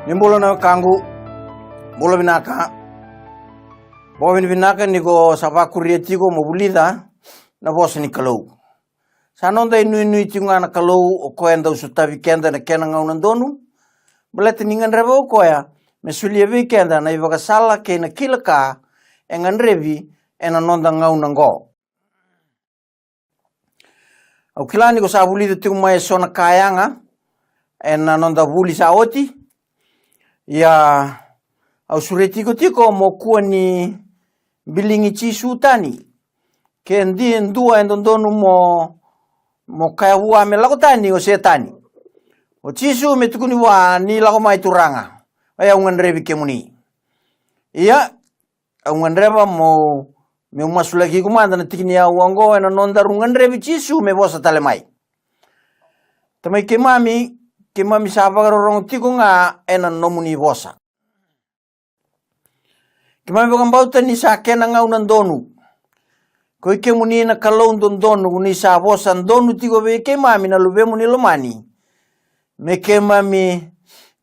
Nimbolo na kangu bolo binaka bovin binaka niko sapakurieti ko mobulida na boss ni kalau sanonda inui tinga na kalau ko enda usuta weekend na kena ngau nandonu belet ningan rebo ko ya mesulia weekend na iwaga sala ke na kilaka engan revi ena nonda ngau nango au kilani ko sabulida tinga mai sona kayanga ena nonda buli saoti ya au sureti ko tiko mo kuani bilingi chisu tani ke ndi ndua endondonu mo kaya wa me lako tani o setani o chisu me tukuni wa ni lako mai turanga aya ungan revi kemuni iya ungan reva mo me masulaki kumanda na tikini ya wango ena nonda rungan revi chisu me bosa tale mai tamai kemami saba rorong tiko nga ena nomuni bosa kemami bakambauta ni sa kena ngau nandonu ko ikemuni na kalon dondonu ni sa bosa ndonu tiko be kemami na lube muni lomani me kemami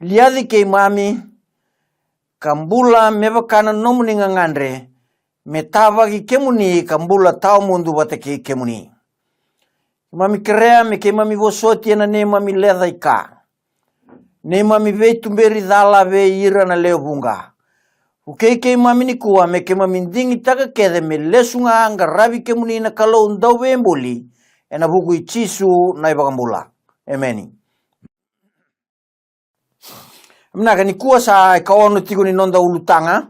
liadi kemami kambula me bakana nomuni ngangandre me tava ki kemuni kambula tau mundu bateke kemuni kemami kerea me kemami bosoti na ne mami ledha ika ne mami ve tumberi dala ve ira na leo bunga ukeke mami ni kuwa me ke mami ndingi taka kede me lesunga anga rabi ke muni na kalau ndau ve mboli ena buku ichisu na ibakambula emeni mnaka ni kuwa sa kawono tigo ni nonda ulutanga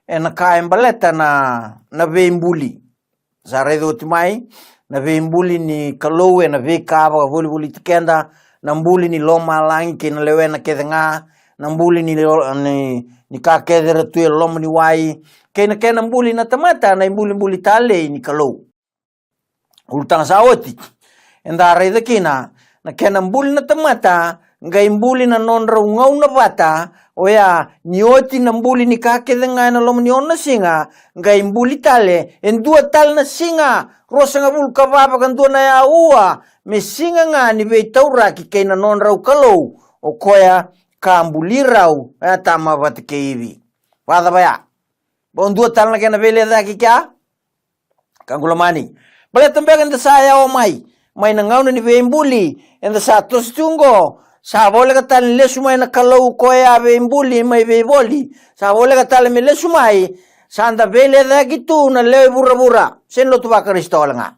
ena ka embaleta na ve mbuli sa redo timai na ve mbuli ni kalau ena ve kaba buli tikenda na mbuli ni loma langi ke na lewe na kedenga na mbuli ni ka kedere tu loma ni wai ke na mbuli na tamata na mbuli tale ni kalau ultang saoti enda rede kina na kena mbuli na tamata ngai mbuli na nonra ngau na bata oya nioti na mbuli ni ka kedenga na loma ni onna singa ngai mbuli tale endua tal na singa rosa ngabul ka baba kan na ya ua me singa nga ni be taura ki keina non rau kalau o koya kambuli rau tama bat keivi wada baya bon dua tal na kena bele da ki kya kangulamani bale tambe kan saya o mai na ngau ni be mbuli enda sa tos tungo sa bole ka tal le sumai na kalau koya be mbuli mai be boli sa bole ka tal me le sumai sanda bele da gitu na le bura sen lo tu bakaristo nga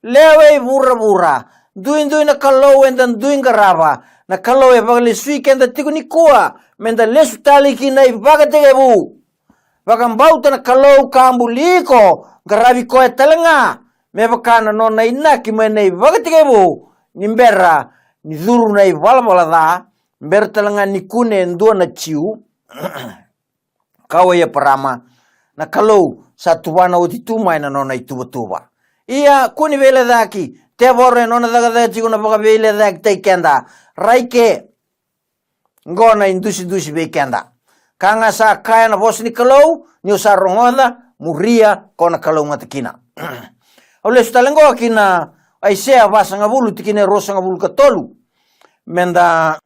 lewe bura duin na kalau endan duin garaba na kalau e bagli suike enda tiku ni kuwa menda lesu tali ki na ibaga tegebu bagambauta na kalau kambuliko garabi ko talenga me bakana no na inaki me na ibaga tegebu nimbera ni zuru na ibalbala da mber talenga ni kune ndo na chiu kawa ya parama na kalau satu wana utitu mai na no na ituba iya kuni vele daki te borre nona daga chico na boga vele dak te kenda raike ngona indusi be kenda kanga sa kaya na bos ni kalau ni usa rongoda muria kona kalau ngatakina ole stalengo kina aisea basa ngabulu tikine rosa ngabulu katolu menda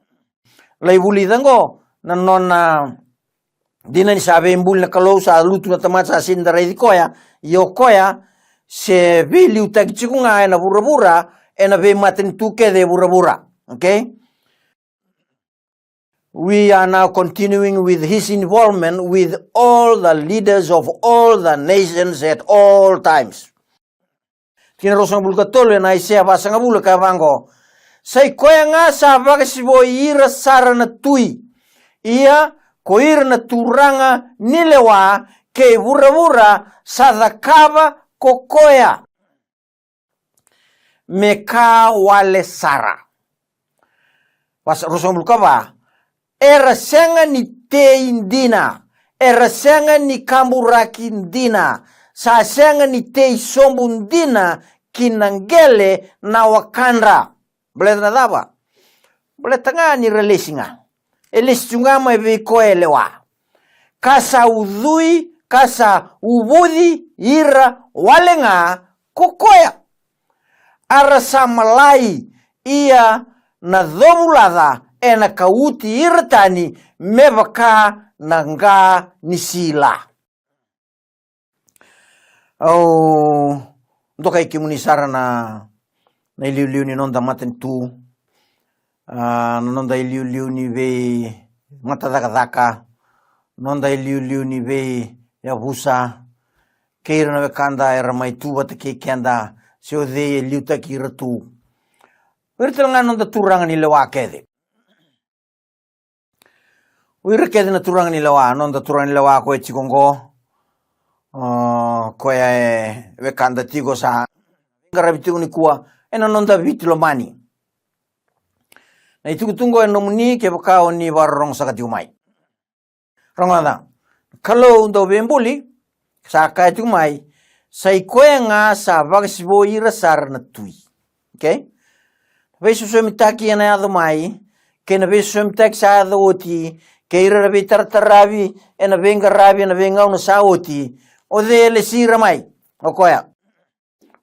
laibuli dango na nona dina ni sabe mbul na kalau sa lutu na tamata sindara idikoya yokoya se vili utakichikunga ena bura ena ve maten tuke de bura okay we are now continuing with his involvement with all the leaders of all the nations at all times kina rosang bulka tolo na isea basanga bulka bango sai koya nga sa bagasibo ira sara na tui ia koira na turanga nilewa ke bura sadakaba kokoya meka wale sara was rosong bulkaba era senga ni te indina era senga ni kamburaki indina sa senga ni te sombundina kinangele na wakandra bele na daba bele tanga ni releasinga elisunga mai be koelewa kasa udhui kasa ubudi ira walenga kokoya arasa malai ia na dhobulada ena kauti iratani mevaka nanga nisila. Ndoka ikimunisara na iliu ni nonda maten tu. Nonda iliu ni ve matadaka nonda iliu ni ve yabusa. Keira na kanda era mai tu wata ke kenda seo de liuta ki ratu. Wirtel nga nonda turanga ni lewa kede. Wira kede na turanga ni lewa nonda turanga ni lewa ko e chikongo. Ko e wekanda tigo sa ngarabitu ni kuwa ena nonda vitilo mani. Na itu kutungo eno muni ke bakao ni warong sakati umai. Rongada. Kalau ndo bembuli saka itu mai sai koenga sa vagsbo ira sar na tui. Okay? Vesu so mitaki na ado mai ke na vesu so mitaki sa ado oti ke ira rabi tartarabi ena venga rabi na venga una sa oti o de le sira mai okoya.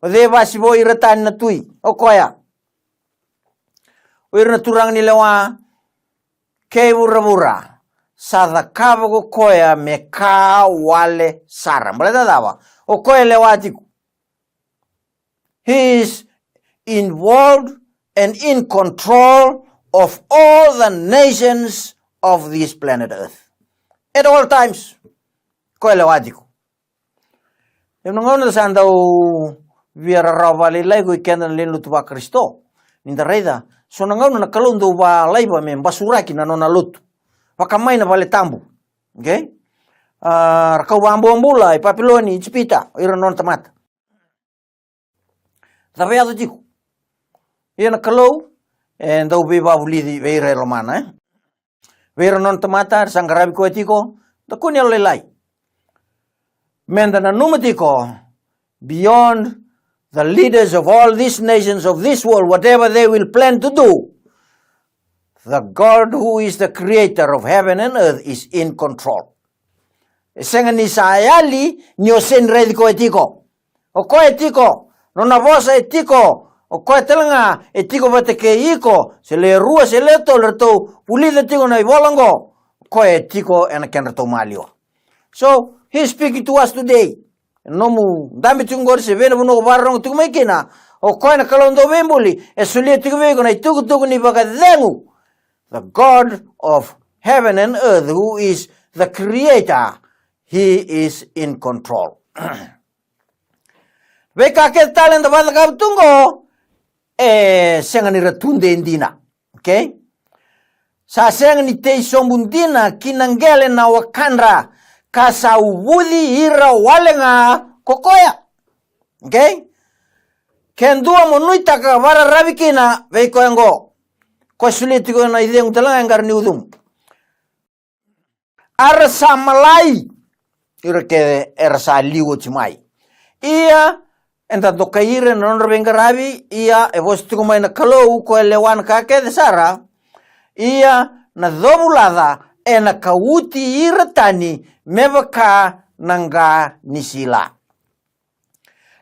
O de vasbo ira tan na tui okoya. O ira turang ni lewa ke burra sada kavago koya me ka wale sara. Malada dawa. O koya lewatiku. He is involved and in control of all the nations of this planet Earth. At all times. Koya lewatiku. Yung nangauna sandau viara rawali lai ko ikendan lenu tuwa Kristo. Ninda reida. So nangauna na kalundo ba laiba me basuraki na nona lutu. Wakamai na vale tambu. Okay? Rakau ambula papiloni chipita ira non tamata. Tapi ado jiku. Ia na kalau ndau beba ulidi veira romana Veira non tamata sangarabi ko etiko da kunya lelai. Menda na numatiko beyond the leaders of all these nations of this world, whatever they will plan to do, the God who is the creator of heaven and earth is in control. Senga ni sayali nyo senre ko etiko. O ko etiko, no na vosa etiko, o ko telanga etiko bateke iko, se le rua se le to pulida tiko na ivolango, ko etiko ena kenrato malio. So, he's speaking to us today. Nomu dami tungor se vena buno barrong tukumekina, o ko na kalondo bembuli, e sulia tiko vego na ituku ni bagadengu. The God of heaven and earth, who is the creator, he is in control. Veka ke talent ba ka tungo senga ni ratunde indina. Okay? Sa senga ni te sombundina kinangele na wakandra kasa ubudi ira walenga kokoya. Okay? Kendua monuita ka vara rabikina veko engo. Ko sulit ko na ideng talang ngar ni udum. Arsa malai irke ersa liwo chimai. Ia enta dokaire non rengarabi ia e vostu ko mai na kalau ko lewan ka ke de sara. Ia na dobulada e na kauti iratani mevaka nanga nisila.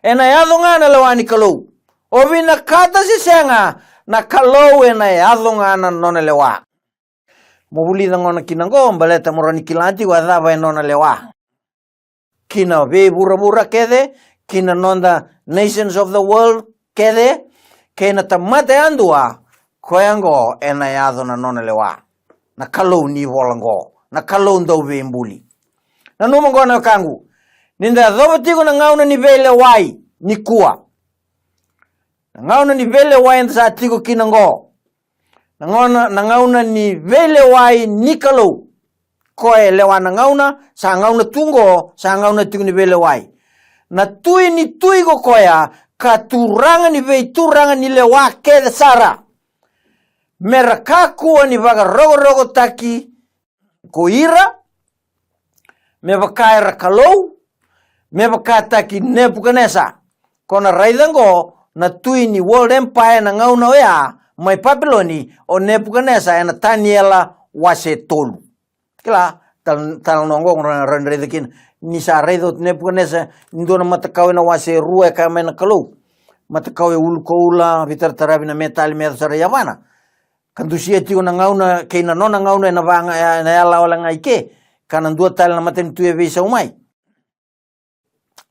E na yadunga na lewani kalau. Obina kata si senga na kalau na yadunga na nona lewa. Mobuli ngona kinango baleta morani kilanti wa daba nona lewa. Kina ve bura kede, kina nonda nations of the world kede, kena tamate andua koyango ena yaduna nona lewa. Na kalau ni volango, na kalau ndo ve mbuli. Na numongo na kangu. Ninda dhobatigo na ngauna ni vele wai ni kuwa. Nangauna ni vele wai nda tigo kinango. Nangauna ni vele wai ni kalau. Koe lewa nangauna, sa ngauna tungo, sa ngauna tigo ni vele wai. Na tui ni tui go koya, ka turanga ni vei turanga ni lewa kede sara. Merakaku ni vaga rogo taki ko ira. Mebaka kalau, mebaka taki Nebuchadnezzar. Kona raidango, na tui ni world empire na ngauna oya, mai Babyloni o Nebuchadnezzar ena Daniela wase tolu. Kila tal nongong ran redekin ni sa redot Nebuchadnezzar ndona matakaw na wase ruwa ka men kalau. Matakaw ul koula vitar tarabi na metal me sara yavana. kandusia tiko na ngauna kei na nona ngauna e na vanga na ala ola ngai ke kana ndua tala na mateni tu e vesa umai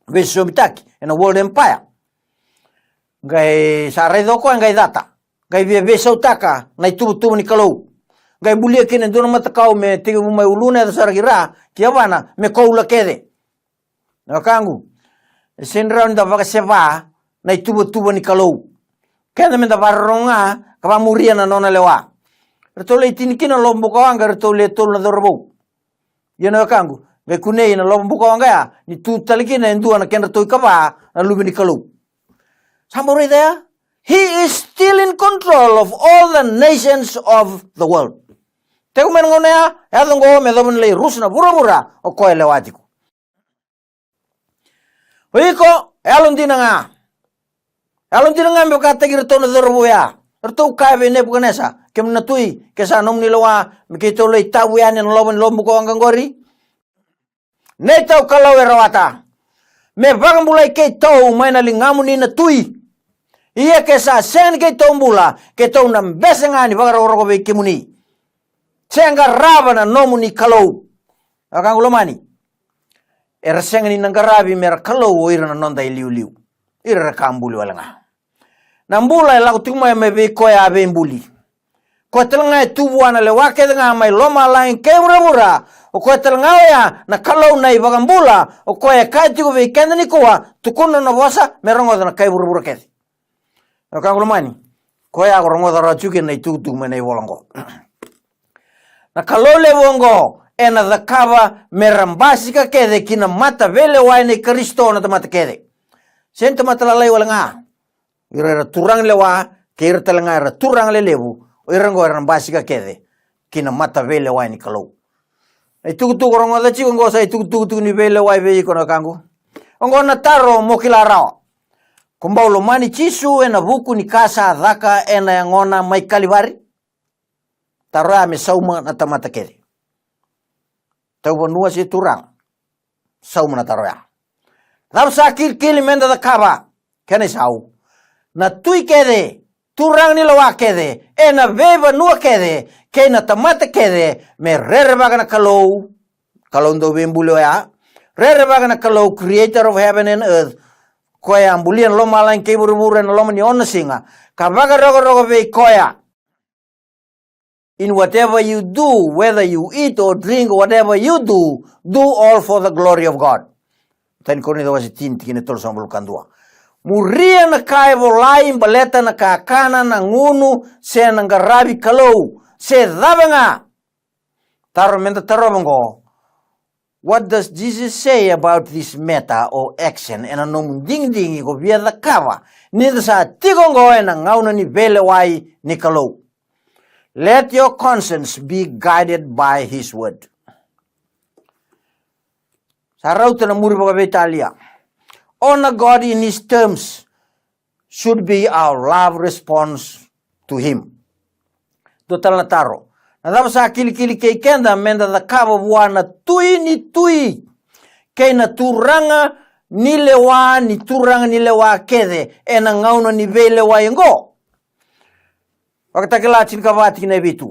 vesa mitaki e na World Empire ngai sa redo ko ngai data ngai vesa utaka na tubu ni kalau ngai bulia kene dona matakau me tiko umai uluna da saragira kia vana me koula kede na kangu senra nda vaga seva na tubu ni kalau kena me da varonga kava muria na nona lewa retole itinikina lombo kawanga retole tol na dorbo yena kangu ve kunei na lombo kawanga ya ni tu talikina endua na kena toi kava na lumini kalau samore there he is still in control of all the nations of the world teu men ngone ya dongo me dobon le rusna burabura o ko elewatiko Wiko elondina nga me kata girto na dorbo ya erto kabe ne bukanesa kemna tui kesa nom ni loa mikito le tawian en lombo ko angangori ne tau kalau erawata me bagambulai ke tau maina lingamu ni na tui iya kesa sen ke tombula ke tau na besengani bagaroro be kimuni senga rabana nomu ni kalau akangulomani ersengani nangarabi mer kalau oira nonda iliu ira kambuli walanga nambula la kutuma me be ko ya be mbuli ko telanga tubuana le wake nga mai loma lain kebura o ko telanga ya na kalau nai bagambula o ko ya kaji ko be kendani ko wa tukunno na bosa merongo na kebura ke o kangulomani ko ya rongo da rajuke nai tutu me nei wolongo na kalau le wongo ena the cover merambasika kede kina mata vele waine Kristo na mata kede senta mata lalai walanga ira turang lewa keir telanga ira turang le lebu irango rambasika kede kina mata vele waine kalau itu rongo da chigo ngosa itu ni vele wai ve kono kangu ongo na taro mokila rao kumbaulo mani chisu ena buku ni kasa dhaka ena yangona mai kalibari taro ame sauma na tamata kede tau vanua si turang sau mana taroya lau sakir kili menda da kaba kene sau na tui kede turang ni lawa kede ena veva nua kede kena tamata kede me rere bagana kalau ndo bembule ya rere bagana kalau creator of heaven and earth koya ambulian lo malain ke buru-buru na lo mani ona singa kabaga rogo be koya in whatever you do, whether you eat or drink, whatever you do all for the glory of God. Ten Korinto was tinti kini tol sambul kandua. Muria na kai volaim baleta na kakana na ngunu se nangarabi kalau se dabanga. Taro menta tarobango. What does Jesus say about this meta or action? And anom ding ko via the kava. Nida sa tigongo na ngauna ni vele wai ni kalau. Let your conscience be guided by His word. Sarauta na muri baga Italia. Honor God in His terms should be our love response to Him. Total na taro. Nadama sa kili kay kenda menda da kaba buwana tui. Kay na turanga ni turanga nilewa kede. Ena ngauna ni velewa yengo. Pagkatakilachin kavati kinebitu.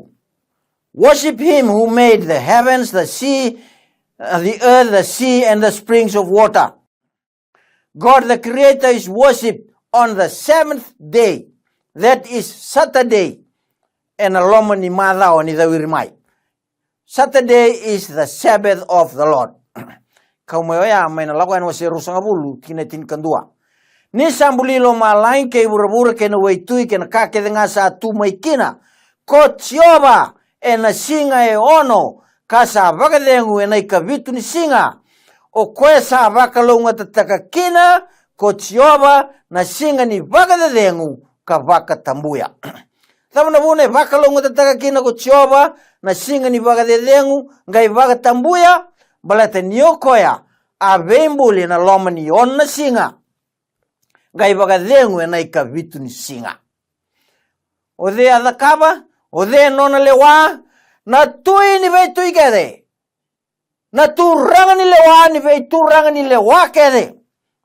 Worship Him who made the heavens, the sea, the earth, the sea, and the springs of water. God the Creator is worshipped on the seventh day. That is Saturday. And aloma ni madha o ni dawirimai. Saturday is the Sabbath of the Lord. Kaumayoya may nalakuan wa si Rusangabulu kinetin kandua. Ni sambulilo malain kay burabura kay na waitui kay nakakede nga sa tumay kina. Kotsioba na singa ono kasa bakadengu na ikabitu ni singa. O kwesa bakalong tataka kina kotsioba na singa ni bakadengu ka bakatambuya. Tama na bune bakalong tataka kina kotsioba na singa ni bakadengu ngay bakatambuya balata niyo koya abembuli na loma ni on na singa. Gai bagadengu na ikabitu ni singa. O de adakaba, o de nona lewa, na tui ni vei tui kede. Na turanga ni lewa ni vei turanga ni lewa kede.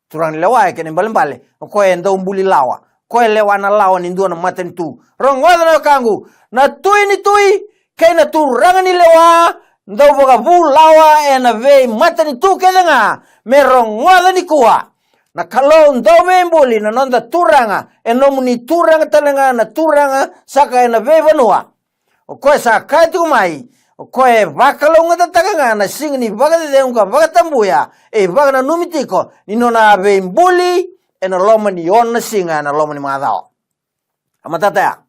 Turanga ni lewa kede mbale. O koe enda umbuli lawa. Koe lewa na lawa ni ndua na maten tu. Rongoda na kangu. na tui ni tui kay na turanga ni lewa ndau baga vu lawa e na vei mata ni tu kedenga merong ngoda ni kuwa na kalau ndau membuli na nonda turanga e nomu ni turanga talenga na turanga saka e na vei vanua o koe sa kai tu mai o koe vakalo ngata takanga na sing ni vaga de unga vaga tambuya e vaga na numitiko ni nona vei mbuli e na loma ni ona singa na loma ni madao amatata.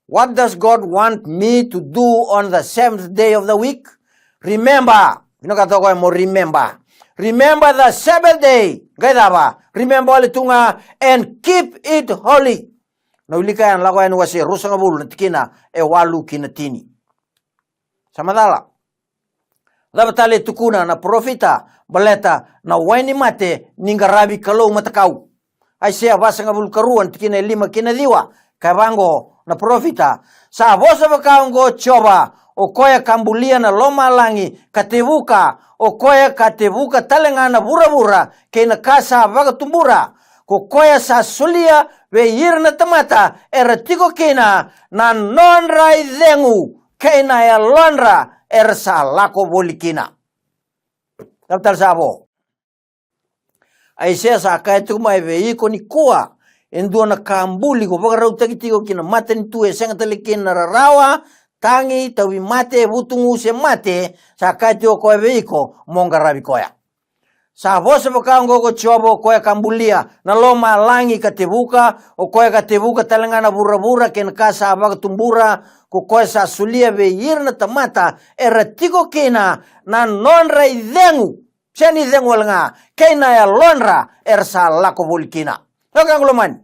What does God want me to do on the 7th day of the week? Remember. Remember. Remember the Sabbath day. Remember alitunga and keep it holy. Na ulika yan lako yan wasi rusa nga bulu natikina e walu kinatini. Samadala. Dabatali tukuna na profita baleta na waini mate ningarabi kalau matakau. Ay siya basa nga bulu karuan tikina 5 kinadiwa. Kabango na profita sa vosa vakaongo choba o koya kambulia na loma langi katevuka o koya katevuka talengana bura-bura kena kasa vagatumbura ko koya sa sulia ve yirna tamata eratiko kena na nonra idengu kena ya lonra ersa lako bolikina taptal sabo aisya sa kaya tumai ve iko ni kuwa endo na kambuli ko baga rau tagitigo kina mate ni tue senga talikin na rarawa tangi tawi mate butungu se mate sa kaitio ko veiko monga rabi koya sa vosa bakaongo ko chobo koya kambulia na loma langi katebuka o koya katebuka talangana bura-bura ken kasa baga tumbura ko koya sa sulia ve yirna tamata eratiko kina na nonra idengu seni idengu walanga kena ya lonra ersa lako bolikina Naganguluman.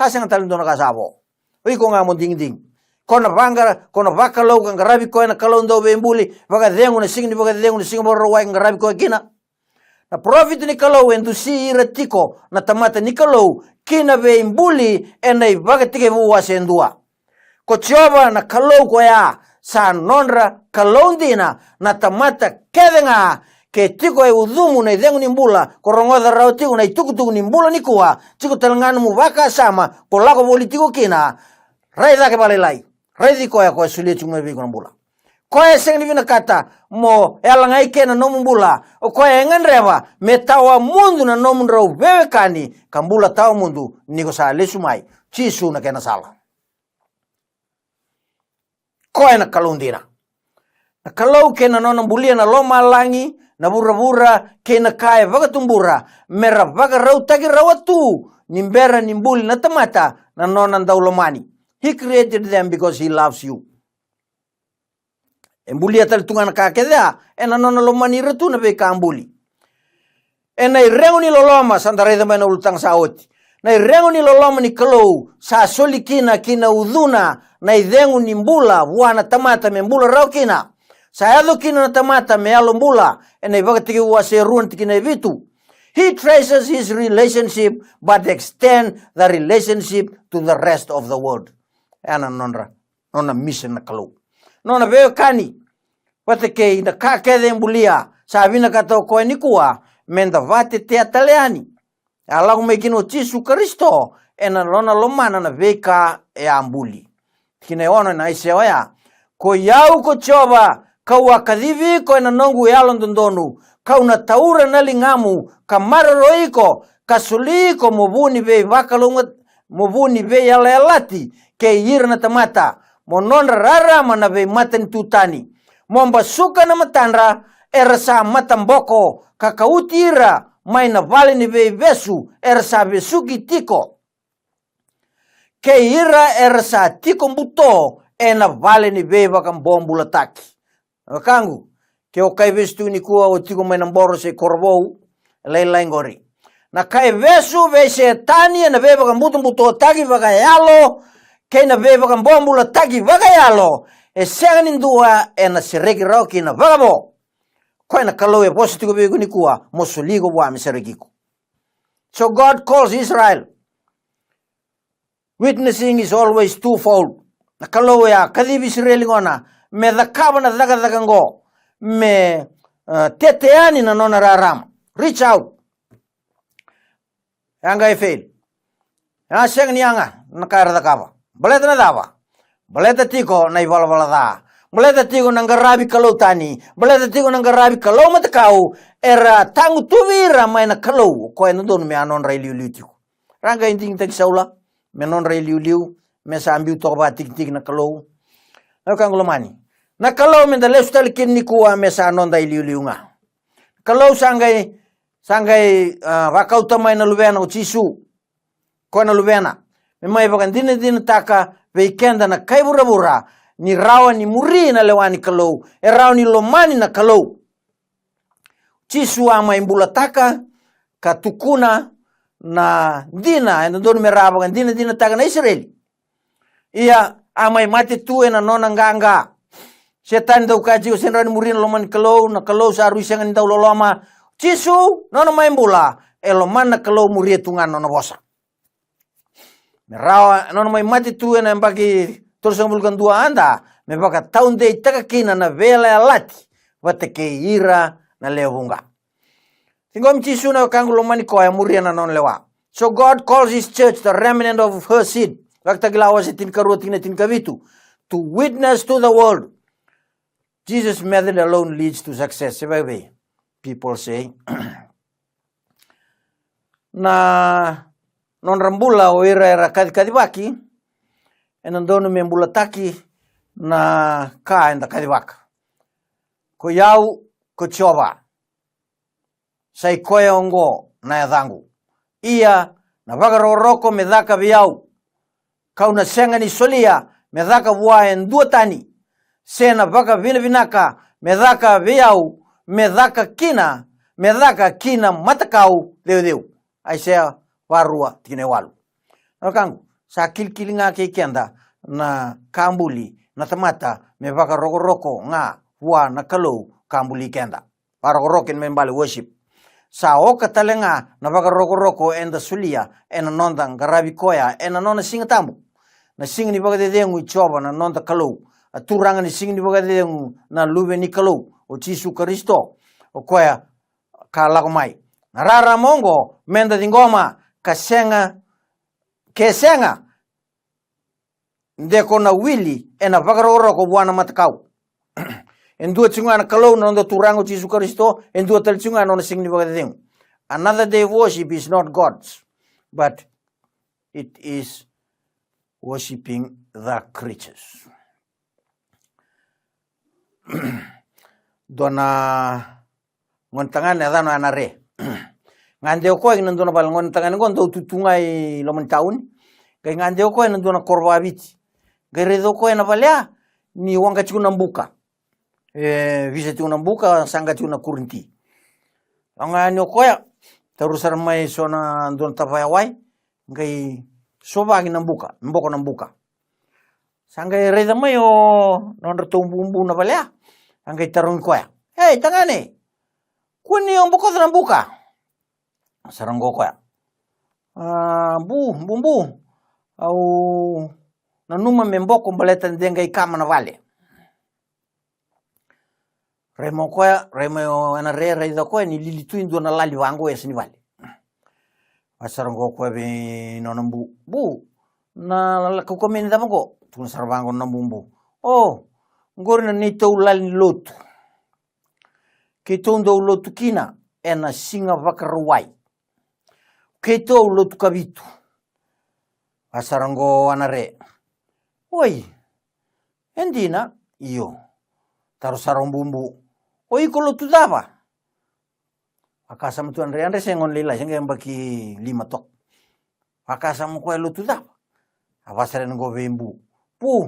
Hasang talento na kasabo. Uy ko nga mo ding-ding. Kona vakalaw kang garabi ko na kalon daw bembuli. Baga dengo na sing borowai kang garabi ko kina. Na profit ni kalaw endo si iratiko na tamata ni kalaw kina bembuli enay baga tige buwa sendua. Ko choba na kalaw ko ya sa nonra kalaw dina na tamata kedenga ke tiko e udumu na idengu nimbula korongoda rao tiko na itukutuku nimbula nikuwa tiko talanganu mubaka sama kolako boli tiko kina rai dake balelai rai di koya koya sulia chunga biko nambula koya seng ni vina kata mo elangai kena nomu mbula o koya engan reba metawa mundu na nomu rau bewe kani kambula tawa mundu niko sa lesumai chisu na kena sala koya na kalundina na kalau kena nona mbulia na loma langi na bura-bura kena kaya vagatumbura mera vaga rau tagi rawatu nimbera nimbuli na tamata na nonan daulomani. He created them because he loves you. Embuli atal tungan kakeda ena nona lomani retu na be kambuli. Ena irengo ni loloma sandare da mana ultang saoti. Na irengo ni loloma ni kalau sa soli kina uduna na idengu nimbula wana tamata membula rau kina. Sayado kina na tamata me alombula ena ibaga tiki wase ruan tiki na vitu. He traces his relationship but extend the relationship to the rest of the world. Ana nona mission na kalau. Nona veo kani. Pate ke ina kakede embulia sabina kato koe nikua menda vate te ataleani. Alau mekino Jesu Kristo ena nona lomana na veka e ambuli. Kine ona na iseoya ko yau ko choba kau akadivi ko na nongu yalon dondonu kau na taura na lingamu kamararo iko kasuliko mobuni be vakalungat mobuni be yalalati ke yir na tamata monon rara mana be maten tutani momba suka na matandra erasa matamboko kakautira maina vale ni be besu erasa besuki tiko ke ira erasa tiko mbuto ena vale ni be vakambombu lataki Kangu, ke o kai vestu ni kua o tiko mai namboro se korbou, lai ngori. Na kai vesu ve se tani na veva ka mbuto tagi vaga yalo, ke na veva ka bombula tagi vaga yalo, e sega nindua e na seregi roki na vaga bo. Koe na kalau e posi tiko vego ni kua, mosoligo wa mi seregiku. So God calls Israel. Witnessing is always twofold. Na kalau ya kadibi Israeli ngona, me dhakaba na dhaka-dhakango, me teteani na nona raram. Reach out. Yanga e fail. Yang siyang niyanga, nakara dhakaba. Baleta na dava. baleta tiko na ivalvalada, baleta tiko na ngarabi kalau tani, baleta tiko na ngarabi kalau matakau, era tangu tuvira mai na kalau, koe na dono me anon rai liu tiko. Ranga inting tagi saula, me non rai liu, me sa ambiu toko ba tik na kalau. Na kangulomani. Na kalau me da lesu tali kini kuwa me sa anon dai liu nga. Kalau sangai vakau tamai na luvena o chisu, koe na luvena. Me mai bakan dina taka veikenda na kaibura-bura ni rawa ni muri na lewani kalau, e rawa ni lomani na kalau. Chisu ama imbula taka katukuna na dina, ena dono me rawa bakan dina taka na Israeli. Ia ama mati tu ena nona nganga. Setan dau kaji o senra ni muri na lomani na kalau sa aruisangan ni dau loloma. Chisu nona maimbula, e loman na kalau muri tungan nona bosa. Merawa nona mai mati tu ena bagi torsa mulkan dua anda me baka taun dei taka kina na vela lati wateke ira na lewunga. Tingom chisu na kangulo mani koe muri na non lewa. So God calls his church the remnant of her seed. Wakta gilawa si tin karua tina tin kavitu to witness to the world. Jesus' method alone leads to success. Sebagai people say na non rambula o era kadibaki e non dono me mbulataki na ka enda kadibaka ko yau ko choba sai koe ongo na yadhangu ia na vagaroroko me dhaka viau kau na senga ni solia me dhaka vua en dua tani sena vaka vinaka me dhaka viau me dhaka kina matakau deu Aisea warua tine walu. Nakangu sa kilkilinga ke kenda na kambuli na tamata me baka roko nga wa na kalau kambuli kenda. Para roken me mbali worship. Sa oka talenga na baka roko enda sulia ena nonda garabi koya ena nona singa tambu. Na singa ni baka dedengu ichoba na nonda kalau. Aturanga ni singa ni baka dedengu na lube ni kalau o Chisu Kristo o koya kalakomai. Na rara mongo menda dingoma kesenga ndeko na wili ena vagaroroko buana matakau. Endua tsunga na kalau na ndo turango Chisu Kristo, endua tal tsunga na singni bagadengu. Another day worship is not God's, but it is worshiping the creatures. Dona ngontangan na dano anare. Ngandeo ko ing nanduna bal ngontangan ngondo tutungai loman taun. Kay ngandeo ko nanduna korbabiti. Kay redo ko na balya ni wanga chuna mbuka. Visa chuna mbuka sanga chuna kurinti. Ang anyo ko ya tarusar may sona ndon tapayawai kay sobagi nambuka, mboko nambuka. Sanga reda may o non retumbumbu na balya. Ang kay tarong ko ya. Hey, tangane. Kuni yung buka na buka. Saranggo ko ya. Bumbu. Au nanuma memboko mbaletan dengay kama na vale. Remo ko ya, remo ana re do ko ni lilituin do na lali wango es ni vale. Saranggo ko be nonambu. Bu na ko komen da mo tun sarvango na bumbu. Oh, ngor na nito lali lotu. Keto ndo lotu kina ena singa vakaruai. Keto lotu kabitu. Asarango anare. Oi. Endina io. Taro sarong bumbu. Oi ko lotu dava. Akasa mtu andre sengon lila senga baki 5 tok. Akasa mo ko lotu dava. Avasare ngo bembu. Pu.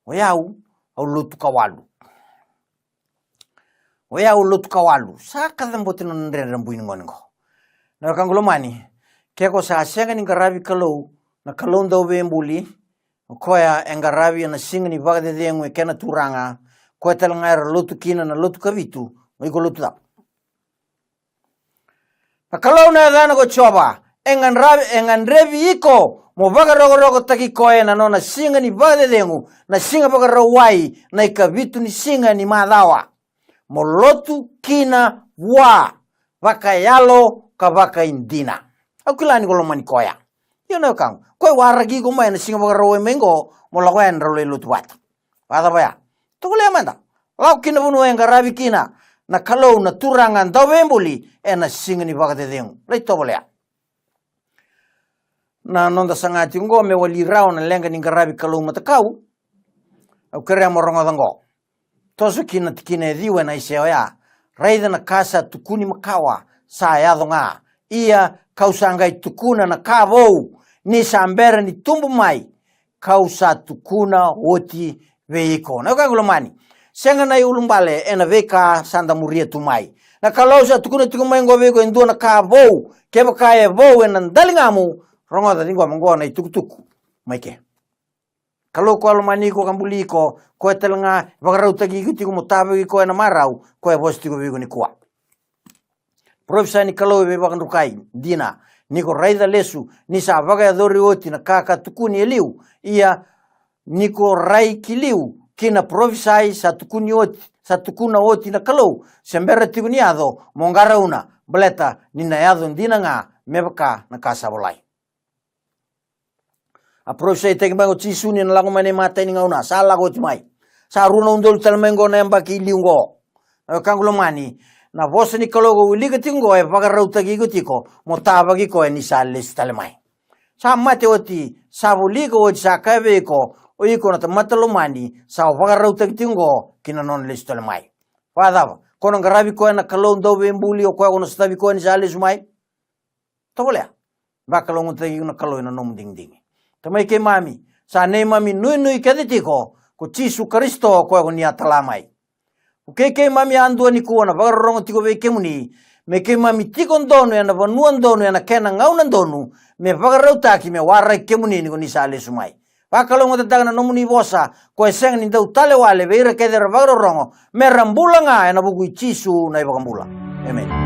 Oyau au lotu kawalu. Oya ulut kawalu saka dambotin nre rambuin ngongo na kangulomani keko sa senga ni garabi kalau na kalon do bembuli koya engarabi na singa ni bagade dengwe kena turanga ko talngar lutu kina na lutu kabitu mo lutu da na kalau na dana go choba engan rebi iko mo baga rogo taki koe na nona singa ni bagade dengu na singa baga rawai na ikabitu ni singa ni madawa molotu kina wa vaka yalo ka vaka indina. Aku lani kalau mani koya. You know kang, koy waragi ko may na singa baga rawe mengo mo la wen ro le lut wat va da ba to le manda lau kina bunu en garavi kina na kalau na turangan da wembuli na singani va de deng le to le na nonda sangati ngo me wali rao na lenga ni garavi kalau matakau au kere morongo dango tosu kina tikine diwe na iseo ya raida na kasa tukuni makawa sa ya donga ia kausangai tukuna na kavou ni sambera ni tumbu mai kausa tukuna oti veiko na kangulomani senga na ulumbale ena veka sanda muria tumai na kalau sa tukuna tukumai ngo veiko endo na kavou keba kaya vou ena dalingamu rongo da lingua mango na tukutuku maike kalau ko almani ko kambuli ko telenga vagarau tagi gitu ko mutabe ko na marau ko bosti ko bigo ni kwa profesa ni kalau be bagan rukai dina ni ko raida lesu ni sa vaga dori oti na kaka tukuni eliu ia ni ko rai kiliu kina profesa sa tukuni oti sa tukuna oti na kalau sembera tiguni ado mongara una bleta ni na yado dina nga mebaka na kasa bolai a profesa te bango tisuni na lago mane mata ni ngauna sala go timai sa runa undol telmengo nemba ki liungo kangulo mani na vosa ni kalogo uliga tingo e pagarau tagi gutiko motaba gi ko ni sale stalmai sa mate oti sa buliga o sa kabe ko o iko na matalo mani sa pagarau tagi tingo kina non listalmai fada kono garabi ko na kalondo bembuli o ko no stabi ko ni sale sumai to boleh bakalong tagi na kalo na nom ding ding tamai ke mami sa ne mami nui kaditiko ko Yesu Kristo ko ni atalamai ke mami andu ni ko na bagarong tiko ve kemuni me ke mami tikon donu na vanuan donu na kena ngaunan donu me bagarau taki me warai kemuni ni ko ni sale sumai bakalong tatang na nomuni bosa ko seng ni dau tale wale veira ke der bagarong me rambulanga na bugu Yesu na ibagambula amen.